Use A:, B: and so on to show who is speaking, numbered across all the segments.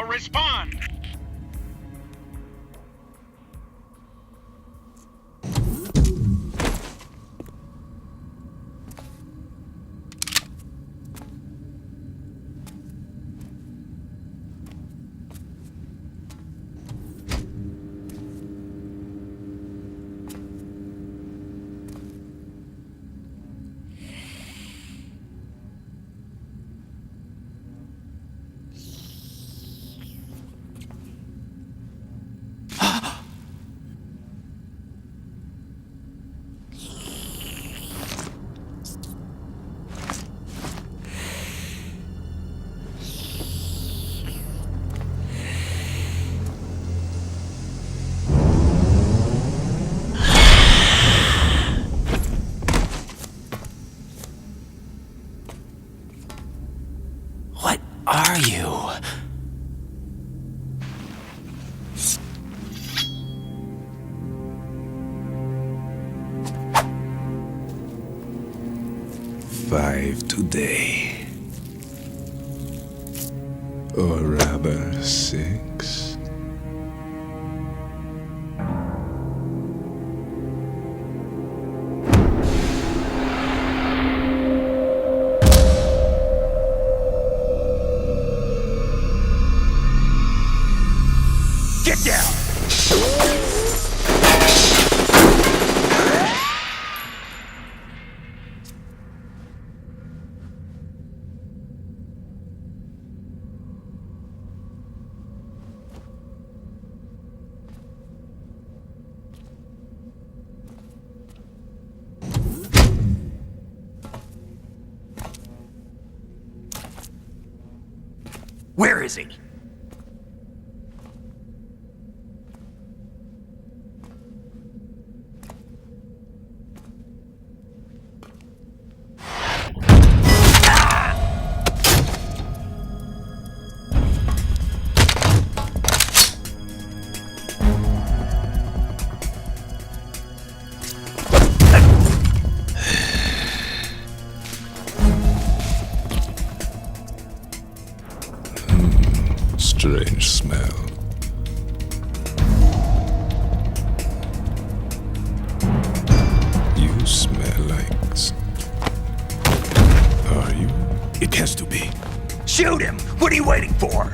A: Respond!
B: Are you?
C: Five today. Or rather, 6.
B: Get down! Where is he?
C: Strange smell. You smell like... Are you?
B: It has to be. Shoot him! What are you waiting for?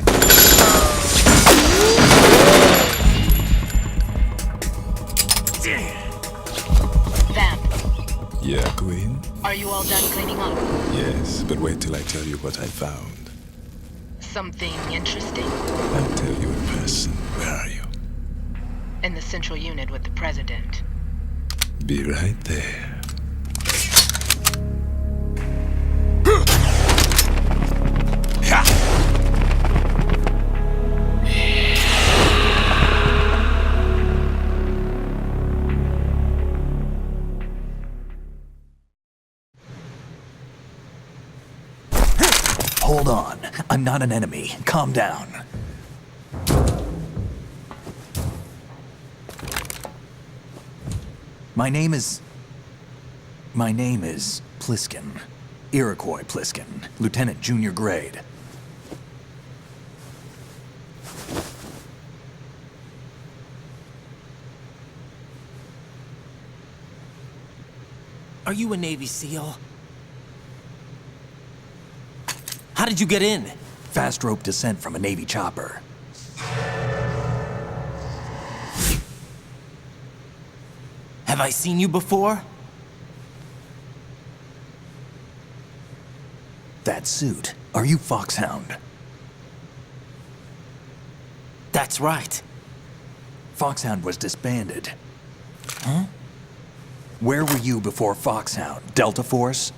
C: But wait till I tell you what I found.
A: Something interesting?
C: I'll tell you in person. Where are you?
A: In the central unit with the president.
C: Be right there.
B: Hold on. I'm not an enemy. Calm down. My name is Pliskin. Iroquois Pliskin. Lieutenant Junior Grade.
D: Are you a Navy SEAL? How did you get in?
B: Fast rope descent from a Navy chopper.
D: Have I seen you before?
B: That suit. Are you Foxhound?
D: That's right.
B: Foxhound was disbanded. Huh? Where were you before Foxhound? Delta Force?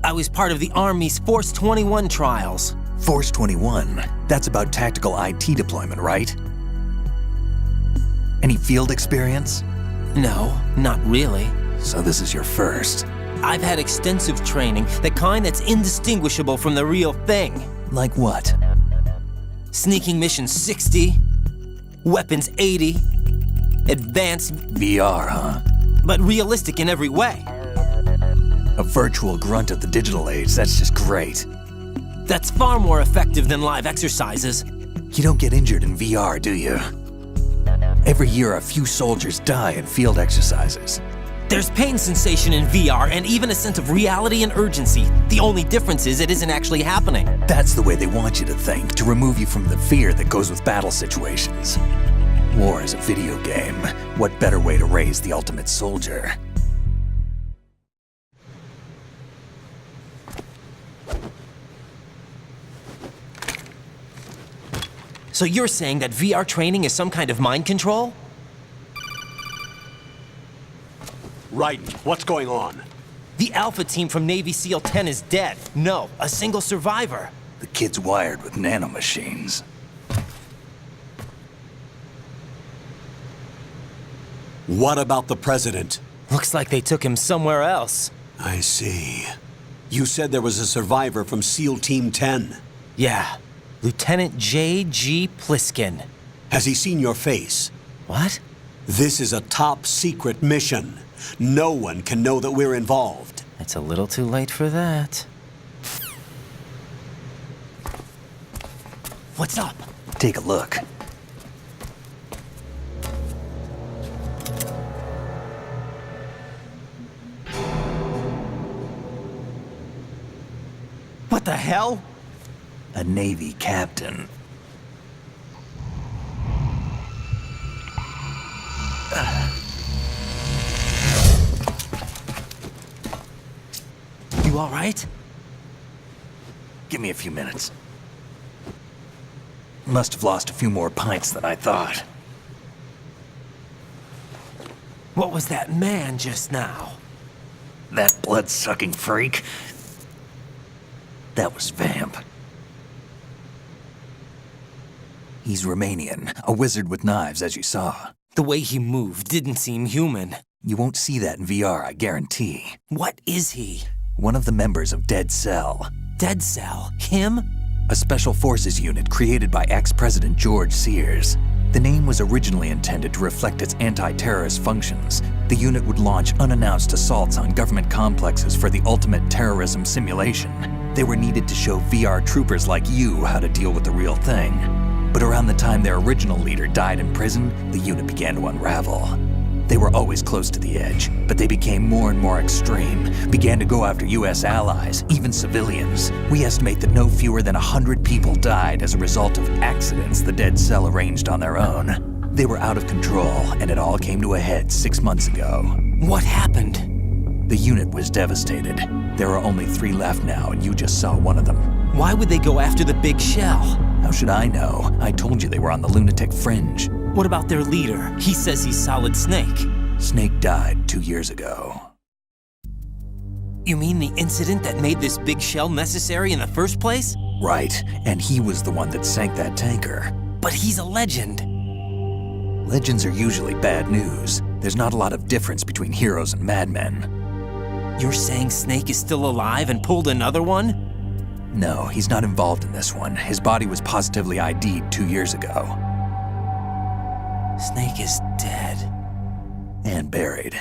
D: I was part of the Army's Force 21 trials.
B: Force 21? That's about tactical IT deployment, right? Any field experience?
D: No, not really.
B: So this is your first.
D: I've had extensive training, the kind that's indistinguishable from the real thing.
B: Like what?
D: Sneaking mission 60, weapons 80, advanced,
B: VR, huh?
D: but realistic in every way.
B: A virtual grunt of the digital age, that's just great.
D: That's far more effective than live exercises.
B: You don't get injured in VR, do you? Every year, a few soldiers die in field exercises.
D: There's pain sensation in VR and even a sense of reality and urgency. The only difference is it isn't actually happening.
B: That's the way they want you to think, to remove you from the fear that goes with battle situations. War is a video game. What better way to raise the ultimate soldier?
D: So you're saying that VR training is some kind of mind control?
E: Right. What's going on?
D: The Alpha team from Navy SEAL 10 is dead. No, a single survivor.
B: The kid's wired with nanomachines.
E: What about the president?
D: Looks like they took him somewhere else.
E: I see. You said there was a survivor from SEAL Team 10.
D: Yeah, Lieutenant J.G. Pliskin.
E: Has he seen your face?
D: What?
E: This is a top secret mission. No one can know that we're involved.
D: It's a little too late for that. What's up?
B: Take a look.
D: What the hell?
B: A Navy captain.
D: You all right?
B: Give me a few minutes. Must have lost a few more pints than I thought.
D: What was that man just now?
B: That blood-sucking freak? That was Vamp. He's Romanian, a wizard with knives, as you saw.
D: The way he moved didn't seem human.
B: You won't see that in VR, I guarantee.
D: What is he?
B: One of the members of Dead Cell.
D: Dead Cell? Him?
B: A special forces unit created by ex-President George Sears. The name was originally intended to reflect its anti-terrorist functions. The unit would launch unannounced assaults on government complexes for the ultimate terrorism simulation. They were needed to show VR troopers like you how to deal with the real thing. But around the time their original leader died in prison, the unit began to unravel. They were always close to the edge, but they became more and more extreme, began to go after US allies, even civilians. We estimate that no fewer than 100 people died as a result of accidents the Dead Cell arranged on their own. They were out of control, and it all came to a head 6 months ago.
D: What happened?
B: The unit was devastated. There are only 3 left now, and you just saw one of them.
D: Why would they go after the big shell?
B: How should I know? I told you they were on the lunatic fringe.
D: What about their leader? He says he's Solid Snake.
B: Snake died 2 years ago.
D: You mean the incident that made this big shell necessary in the first place?
B: Right, and he was the one that sank that tanker.
D: But he's a legend.
B: Legends are usually bad news. There's not a lot of difference between heroes and madmen.
D: You're saying Snake is still alive and pulled another one?
B: No, he's not involved in this one. His body was positively ID'd 2 years ago.
D: Snake is dead.
B: And buried.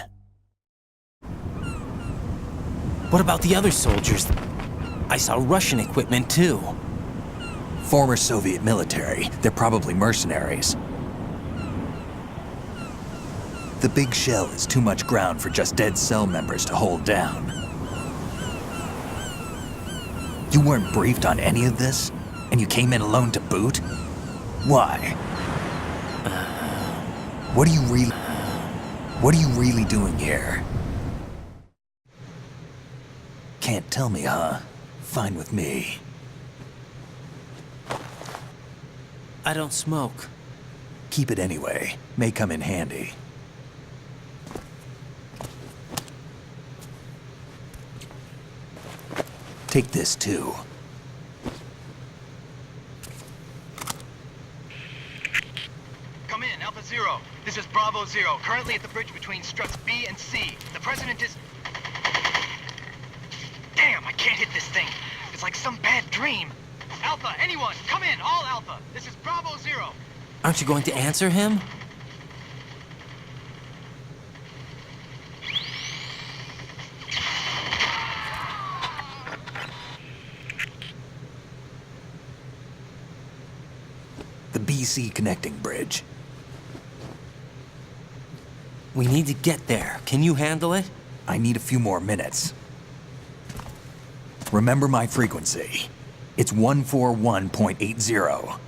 D: What about the other soldiers? I saw Russian equipment too.
B: Former Soviet military. They're probably mercenaries. The big shell is too much ground for just dead cell members to hold down. You weren't briefed on any of this? And you came in alone to boot? Why? What are you really doing here? Can't tell me, huh? Fine with me.
D: I don't smoke.
B: Keep it anyway. May come in handy. Take this too.
F: Come in, Alpha Zero. This is Bravo Zero, currently at the bridge between struts B and C. The President is... Damn, I can't hit this thing. It's like some bad dream. Alpha, anyone, come in, all Alpha. This is Bravo Zero.
D: Aren't you going to answer him?
B: The BC connecting bridge.
D: We need to get there. Can you handle it?
B: I need a few more minutes. Remember my frequency. It's 141.80.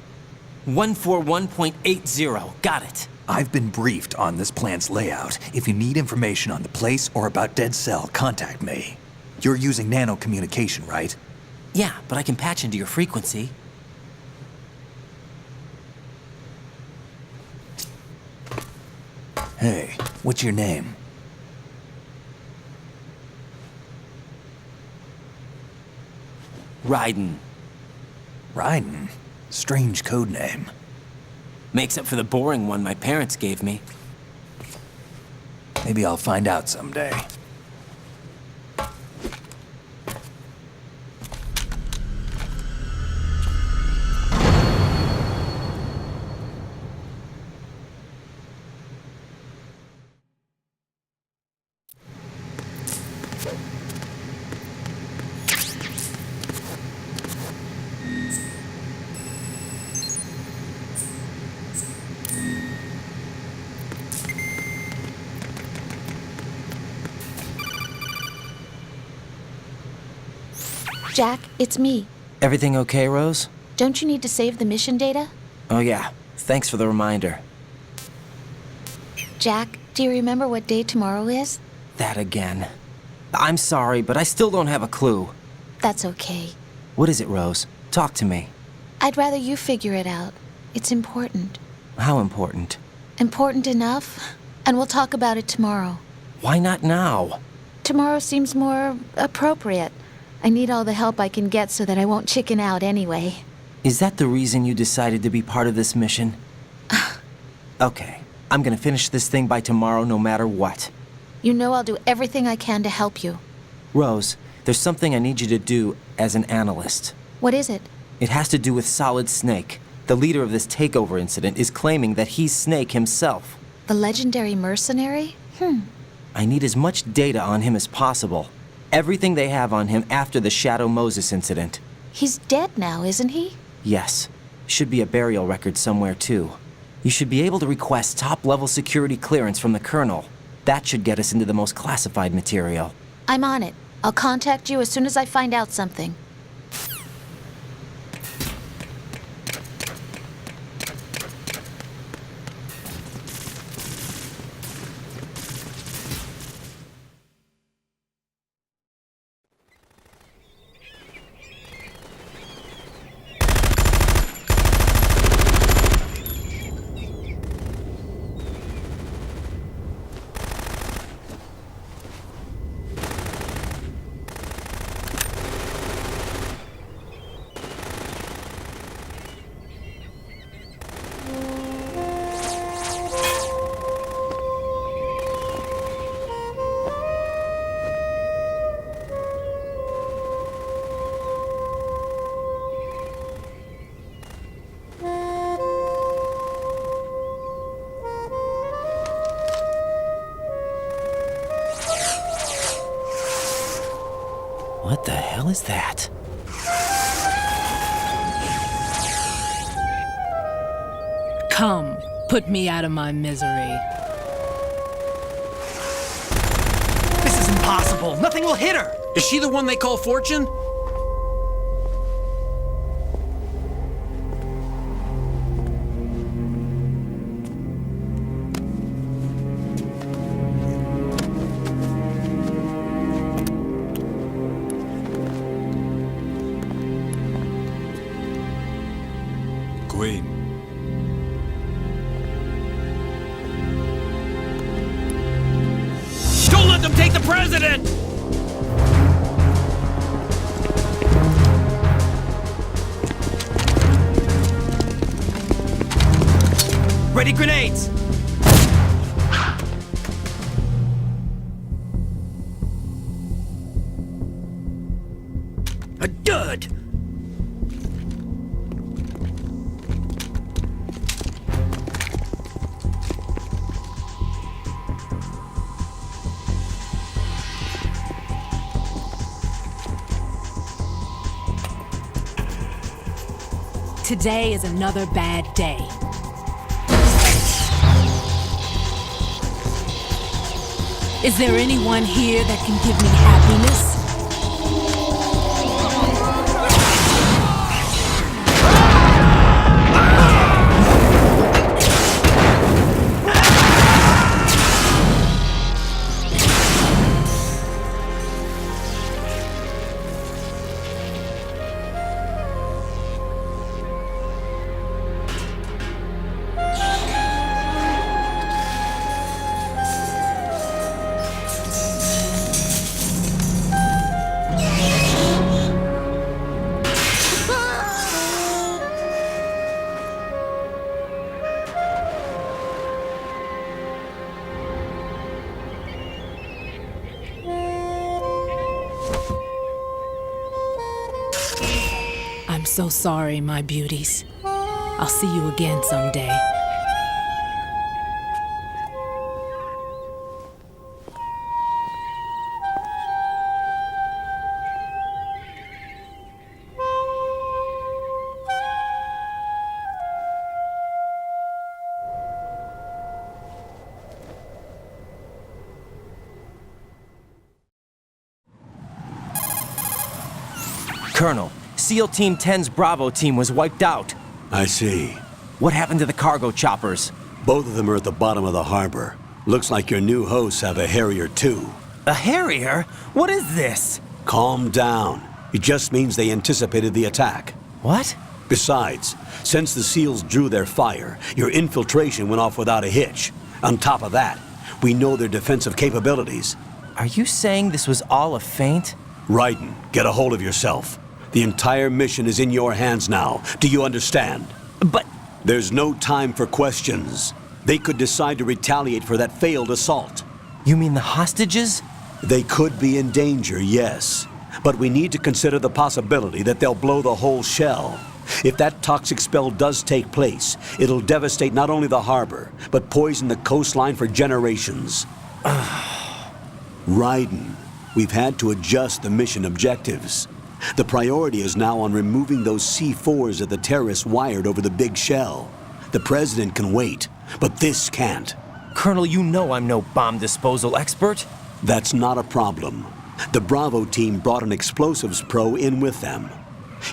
D: 141.80. Got it.
B: I've been briefed on this plant's layout. If you need information on the place or about Dead Cell, contact me. You're using nano communication, right?
D: Yeah, but I can patch into your frequency.
B: Hey, what's your name?
D: Raiden.
B: Raiden? Strange code name.
D: Makes up for the boring one my parents gave me.
B: Maybe I'll find out someday.
G: Jack, it's me.
D: Everything okay, Rose?
G: Don't you need to save the mission data?
D: Oh yeah, thanks for the reminder.
G: Jack, do you remember what day tomorrow is?
D: That again. I'm sorry, but I still don't have a clue.
G: That's okay.
D: What is it, Rose? Talk to me.
G: I'd rather you figure it out. It's important.
D: How important?
G: Important enough? And we'll talk about it tomorrow.
D: Why not now?
G: Tomorrow seems more appropriate. I need all the help I can get so that I won't chicken out anyway.
D: Is that the reason you decided to be part of this mission? Okay, I'm gonna finish this thing by tomorrow no matter what.
G: You know I'll do everything I can to help you.
D: Rose, there's something I need you to do as an analyst.
G: What is it?
D: It has to do with Solid Snake. The leader of this takeover incident is claiming that he's Snake himself.
G: The legendary mercenary?
D: I need as much data on him as possible. Everything they have on him after the Shadow Moses incident.
G: He's dead now, isn't he?
D: Yes. Should be a burial record somewhere, too. You should be able to request top-level security clearance from the Colonel. That should get us into the most classified material.
G: I'm on it. I'll contact you as soon as I find out something.
D: hell is that?
H: Come, put me out of my misery.
I: This is impossible. Nothing will hit her.
J: Is she the one they call Fortune?
C: Queen.
J: Don't let them take the president!
I: Ready grenades! A dud!
H: Today is another bad day. Is there anyone here that can give me happiness? I'm so sorry, my beauties. I'll see you again someday.
D: Colonel, SEAL Team 10's Bravo team was wiped out.
E: I see.
D: What happened to the cargo choppers?
E: Both of them are at the bottom of the harbor. Looks like your new hosts have a Harrier too.
D: A Harrier? What is this?
E: Calm down. It just means they anticipated the attack.
D: What?
E: Besides, since the SEALs drew their fire, your infiltration went off without a hitch. On top of that, we know their defensive capabilities.
D: Are you saying this was all a feint?
E: Raiden, get a hold of yourself. The entire mission is in your hands now. Do you understand?
D: But...
E: There's no time for questions. They could decide to retaliate for that failed assault.
D: You mean the hostages?
E: They could be in danger, yes. But we need to consider the possibility that they'll blow the whole shell. If that toxic spell does take place, it'll devastate not only the harbor, but poison the coastline for generations. Raiden, we've had to adjust the mission objectives. The priority is now on removing those C4s that the terrorists wired over the big shell. The president can wait, but this can't.
D: Colonel, you know I'm no bomb disposal expert.
E: That's not a problem. The Bravo team brought an explosives pro in with them.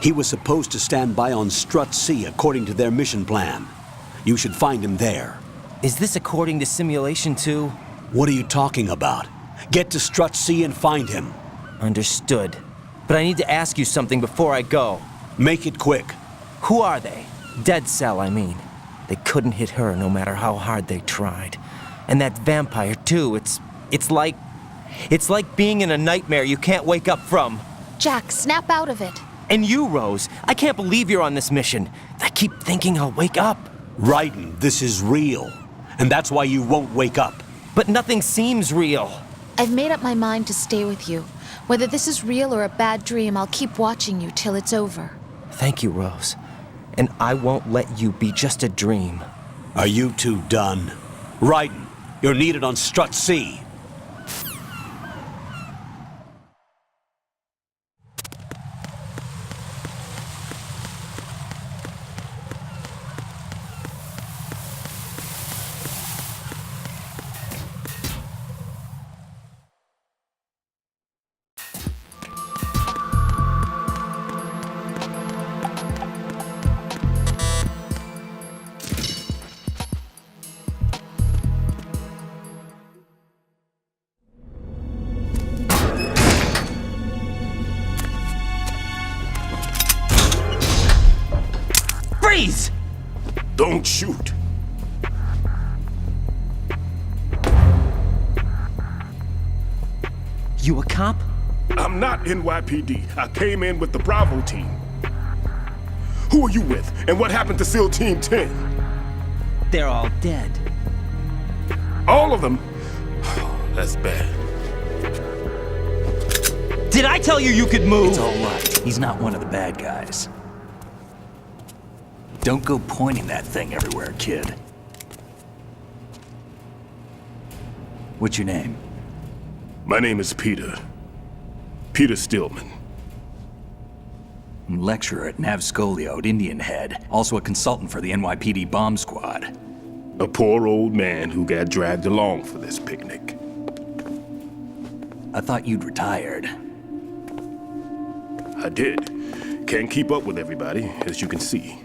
E: He was supposed to stand by on Strut C according to their mission plan. You should find him there.
D: Is this according to Simulation 2?
E: What are you talking about? Get to Strut C and find him.
D: Understood. But I need to ask you something before I go.
E: Make it quick.
D: Who are they? Dead Cell, I mean. They couldn't hit her no matter how hard they tried. And that vampire, too, it's like being in a nightmare you can't wake up from.
G: Jack, snap out of it.
D: And you, Rose, I can't believe you're on this mission. I keep thinking I'll wake up.
E: Raiden, this is real. And that's why you won't wake up.
D: But nothing seems real.
G: I've made up my mind to stay with you. Whether this is real or a bad dream, I'll keep watching you till it's over.
D: Thank you, Rose. And I won't let you be just a dream.
E: Are you two done? Raiden, you're needed on Strut C.
D: Freeze!
C: Don't shoot.
D: You a cop?
C: I'm not NYPD. I came in with the Bravo team. Who are you with? And what happened to SEAL Team 10?
D: They're all dead.
C: All of them? That's bad.
D: Did I tell you you could move?
B: It's all right. He's not one of the bad guys. Don't go pointing that thing everywhere, kid. What's your name?
C: My name is Peter. Peter Stillman.
B: Lecturer at Navscolio at Indian Head. Also a consultant for the NYPD bomb squad.
C: A poor old man who got dragged along for this picnic.
B: I thought you'd retired.
C: I did. Can't keep up with everybody, as you can see.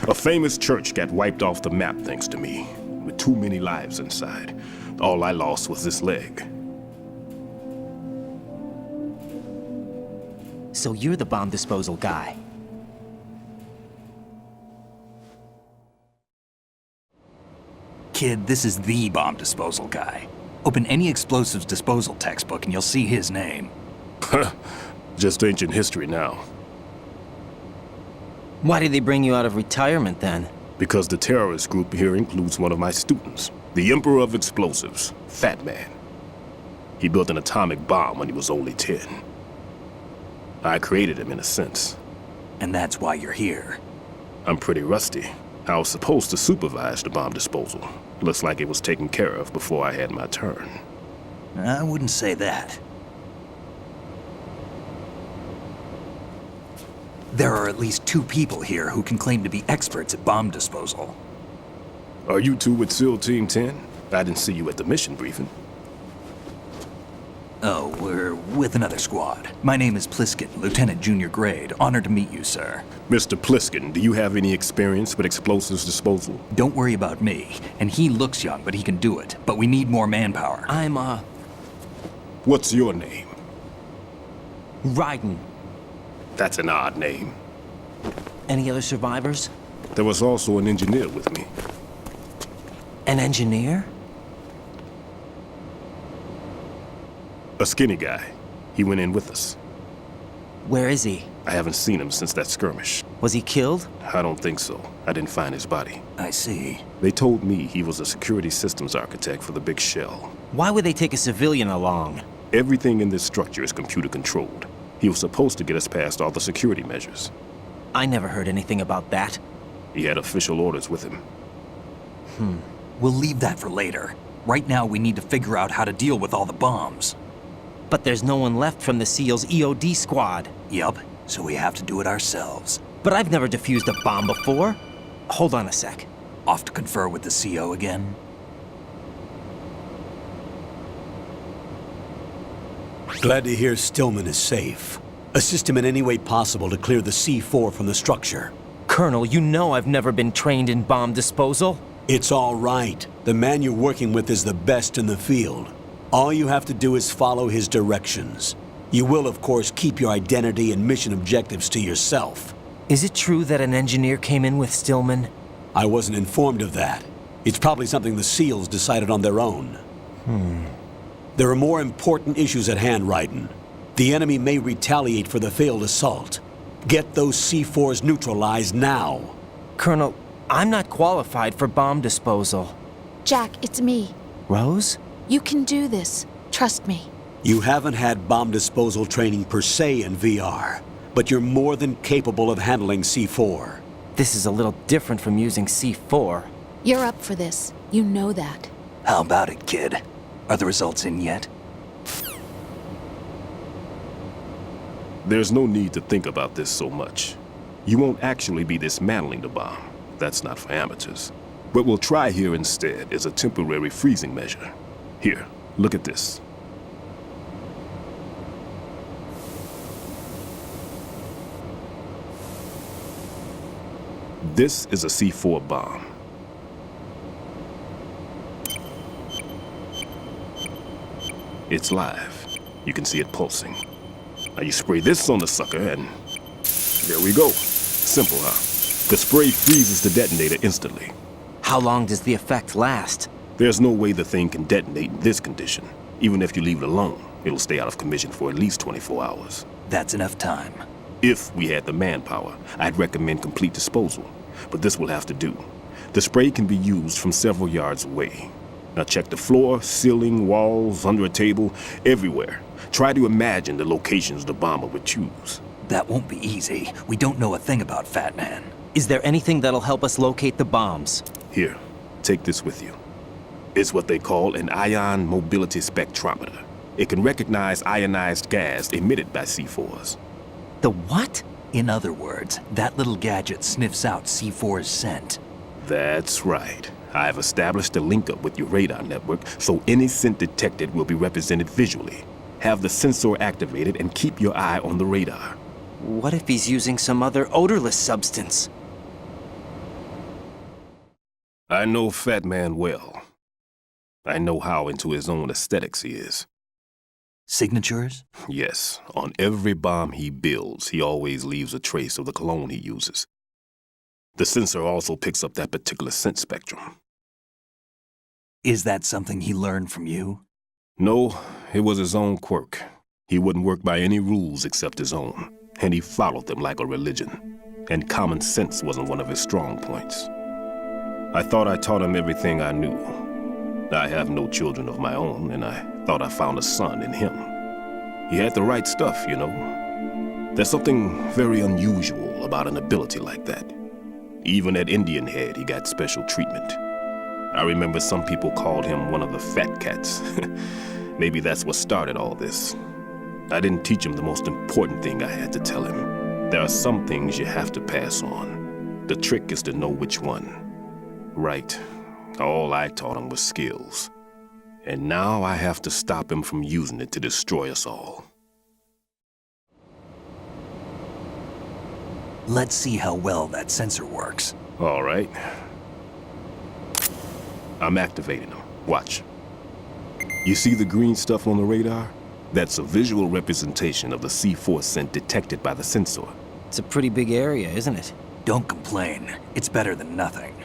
C: A famous church got wiped off the map thanks to me, with too many lives inside. All I lost was this leg.
D: So you're the bomb disposal guy.
B: Kid, this is the bomb disposal guy. Open any explosives disposal textbook and you'll see his name.
C: Just ancient history now.
D: Why did they bring you out of retirement then?
C: Because the terrorist group here includes one of my students, the Emperor of Explosives, Fat Man. He built an atomic bomb when he was only 10. I created him in a sense.
B: And that's why you're here.
C: I'm pretty rusty. I was supposed to supervise the bomb disposal. Looks like it was taken care of before I had my turn.
B: I wouldn't say that. There are at least 2 people here who can claim to be experts at bomb disposal.
C: Are you two with SEAL Team 10? I didn't see you at the mission briefing.
B: Oh, we're with another squad. My name is Pliskin, Lieutenant Junior Grade. Honored to meet you, sir.
C: Mr. Pliskin, do you have any experience with explosives disposal?
B: Don't worry about me. And he looks young, but he can do it. But we need more manpower.
D: I'm,
C: What's your name?
D: Raiden.
C: That's an odd name.
D: Any other survivors?
C: There was also an engineer with me.
D: An engineer?
C: A skinny guy. He went in with us.
D: Where is he?
C: I haven't seen him since that skirmish.
D: Was he killed?
C: I don't think so. I didn't find his body.
B: I see.
C: They told me he was a security systems architect for the big shell.
D: Why would they take a civilian along?
C: Everything in this structure is computer controlled. He was supposed to get us past all the security measures.
D: I never heard anything about that.
C: He had official orders with him.
B: We'll leave that for later. Right now, we need to figure out how to deal with all the bombs.
D: But there's no one left from the SEAL's EOD squad.
B: Yup, so we have to do it ourselves.
D: But I've never defused a bomb before. Hold on a sec.
B: Off to confer with the CO again?
E: Glad to hear Stillman is safe. Assist him in any way possible to clear the C4 from the structure.
D: Colonel, you know I've never been trained in bomb disposal.
E: It's all right. The man you're working with is the best in the field. All you have to do is follow his directions. You will, of course, keep your identity and mission objectives to yourself.
D: Is it true that an engineer came in with Stillman?
E: I wasn't informed of that. It's probably something the SEALs decided on their own. There are more important issues at hand, Raiden. The enemy may retaliate for the failed assault. Get those C4s neutralized now.
D: Colonel, I'm not qualified for bomb disposal.
G: Jack, it's me.
D: Rose?
G: You can do this. Trust me.
E: You haven't had bomb disposal training per se in VR, but you're more than capable of handling C4.
D: This is a little different from using C4.
G: You're up for this. You know that.
B: How about it, kid? Are the results in yet?
C: There's no need to think about this so much. You won't actually be dismantling the bomb. That's not for amateurs. What we'll try here instead is a temporary freezing measure. Here, look at this. This is a C4 bomb. It's live. You can see it pulsing. Now you spray this on the sucker and there we go. Simple, huh? The spray freezes the detonator instantly.
D: How long does the effect last?
C: There's no way the thing can detonate in this condition. Even if you leave it alone, it'll stay out of commission for at least 24 hours.
B: That's enough time.
C: If we had the manpower, I'd recommend complete disposal. But this will have to do. The spray can be used from several yards away. Now check the floor, ceiling, walls, under a table, everywhere. Try to imagine the locations the bomber would choose.
B: That won't be easy. We don't know a thing about Fat Man.
D: Is there anything that'll help us locate the bombs?
C: Here, take this with you. It's what they call an ion mobility spectrometer. It can recognize ionized gas emitted by C4s.
D: The what?
B: In other words, that little gadget sniffs out C4's scent.
C: That's right. I've established a link up with your radar network, so any scent detected will be represented visually. Have the sensor activated and keep your eye on the radar.
D: What if he's using some other odorless substance?
C: I know Fat Man well. I know how into his own aesthetics he is.
B: Signatures?
C: Yes, on every bomb he builds, he always leaves a trace of the cologne he uses. The sensor also picks up that particular scent spectrum.
B: Is that something he learned from you?
C: No, it was his own quirk. He wouldn't work by any rules except his own, and he followed them like a religion. And common sense wasn't one of his strong points. I thought I taught him everything I knew. I have no children of my own, and I thought I found a son in him. He had the right stuff, you know. There's something very unusual about an ability like that. Even at Indian Head, he got special treatment. I remember some people called him one of the fat cats. Maybe that's what started all this. I didn't teach him the most important thing I had to tell him. There are some things you have to pass on. The trick is to know which one. Right. All I taught him was skills. And now I have to stop him from using it to destroy us all.
B: Let's see how well that sensor works.
C: All right. I'm activating them. Watch. You see the green stuff on the radar? That's a visual representation of the C4 scent detected by the sensor.
D: It's a pretty big area, isn't it?
B: Don't complain. It's better than nothing.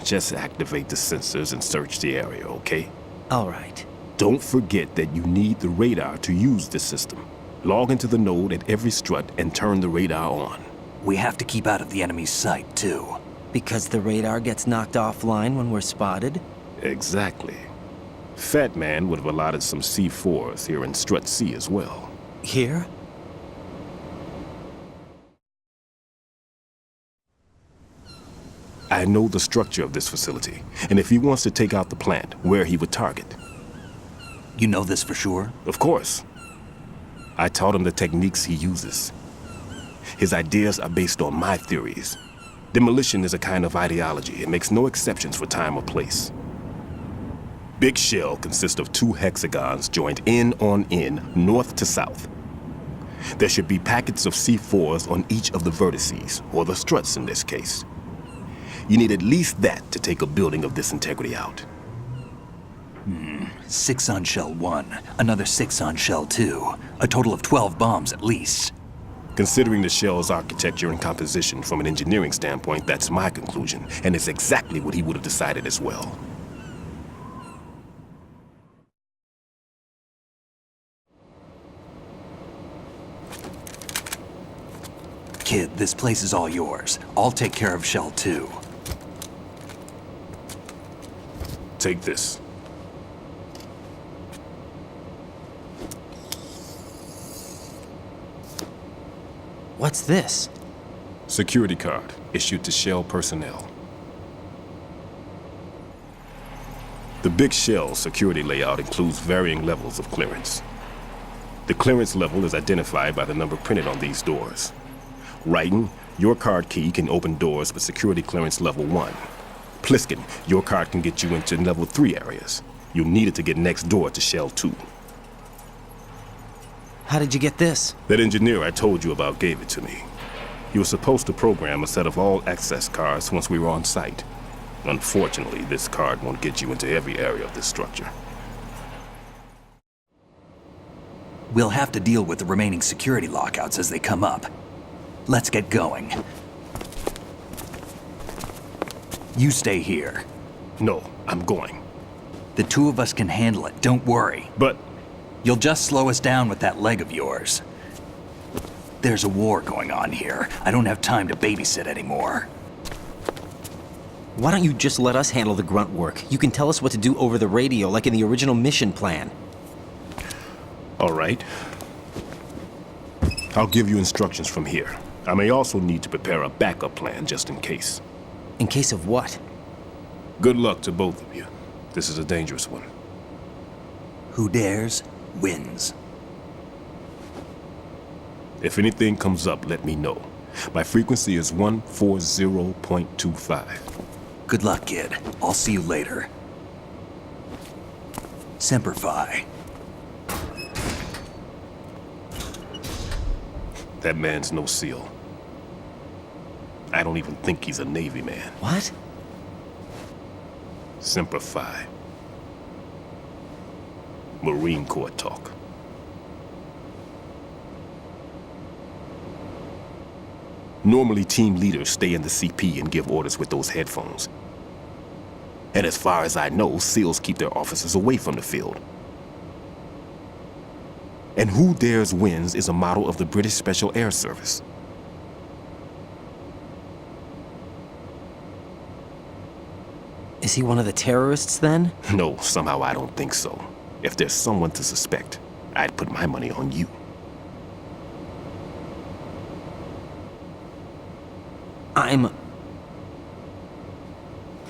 C: Just activate the sensors and search the area, okay?
D: All right.
C: Don't forget that you need the radar to use this system. Log into the node at every strut and turn the radar on.
B: We have to keep out of the enemy's sight, too.
D: Because the radar gets knocked offline when we're spotted?
C: Exactly. Fat Man would have allotted some C4s here in Strut C as well.
D: Here?
C: I know the structure of this facility, and if he wants to take out the plant, where he would target.
B: You know this for sure?
C: Of course. I taught him the techniques he uses. His ideas are based on my theories. Demolition is a kind of ideology. It makes no exceptions for time or place. Big Shell consists of 2 hexagons joined end on end, north to south. There should be packets of C4s on each of the vertices, or the struts in this case. You need at least that to take a building of this integrity out.
B: 6 on Shell 1, another 6 on Shell 2. A total of 12 bombs at least.
C: Considering the shell's architecture and composition from an engineering standpoint, that's my conclusion, and it's exactly what he would have decided as well.
B: Kid, this place is all yours. I'll take care of Shell 2.
C: Take this.
D: What's this?
C: Security card issued to Shell personnel. The Big Shell security layout includes varying levels of clearance. The clearance level is identified by the number printed on these doors. Writing, your card key can open doors with security clearance level 1. Pliskin, your card can get you into level 3 areas. You'll need it to get next door to Shell 2.
D: How did you get this?
C: That engineer I told you about gave it to me. He was supposed to program a set of all access cards once we were on site. Unfortunately, this card won't get you into every area of this structure.
B: We'll have to deal with the remaining security lockouts as they come up. Let's get going. You stay here.
C: No, I'm going.
B: The two of us can handle it, don't worry.
C: But
B: You'll just slow us down with that leg of yours. There's a war going on here. I don't have time to babysit anymore.
D: Why don't you just let us handle the grunt work? You can tell us what to do over the radio, like in the original mission plan.
C: all right. I'll give you instructions from here. I may also need to prepare a backup plan just in case.
D: In case of what?
C: Good luck to both of you. This is a dangerous one.
B: Who dares, wins.
C: If anything comes up, let me know. My frequency is 140.25.
B: Good luck, kid. I'll see you later. Semper Fi.
C: That man's no SEAL. I don't even think he's a Navy man.
D: What?
C: Semper Fi. Marine Corps talk. Normally, team leaders stay in the CP and give orders with those headphones. And as far as I know, SEALs keep their officers away from the field. And Who Dares Wins is a model of the British Special Air Service.
D: Is he one of the terrorists then?
C: No, somehow I don't think so. If there's someone to suspect, I'd put my money on you.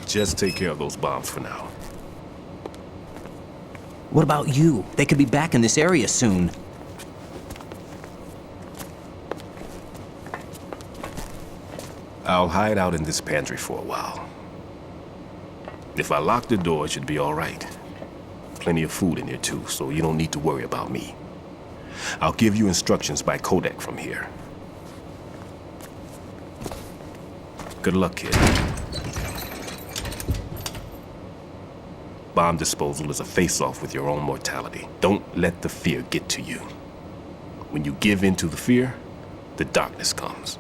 C: Just take care of those bombs for now.
D: What about you? They could be back in this area soon.
C: I'll hide out in this pantry for a while. If I lock the door, it should be all right. Plenty of food in here too, so you don't need to worry about me. I'll give you instructions by codec from here. Good luck, kid. Bomb disposal is a face-off with your own mortality. Don't let the fear get to you. When you give in to the fear, the darkness comes.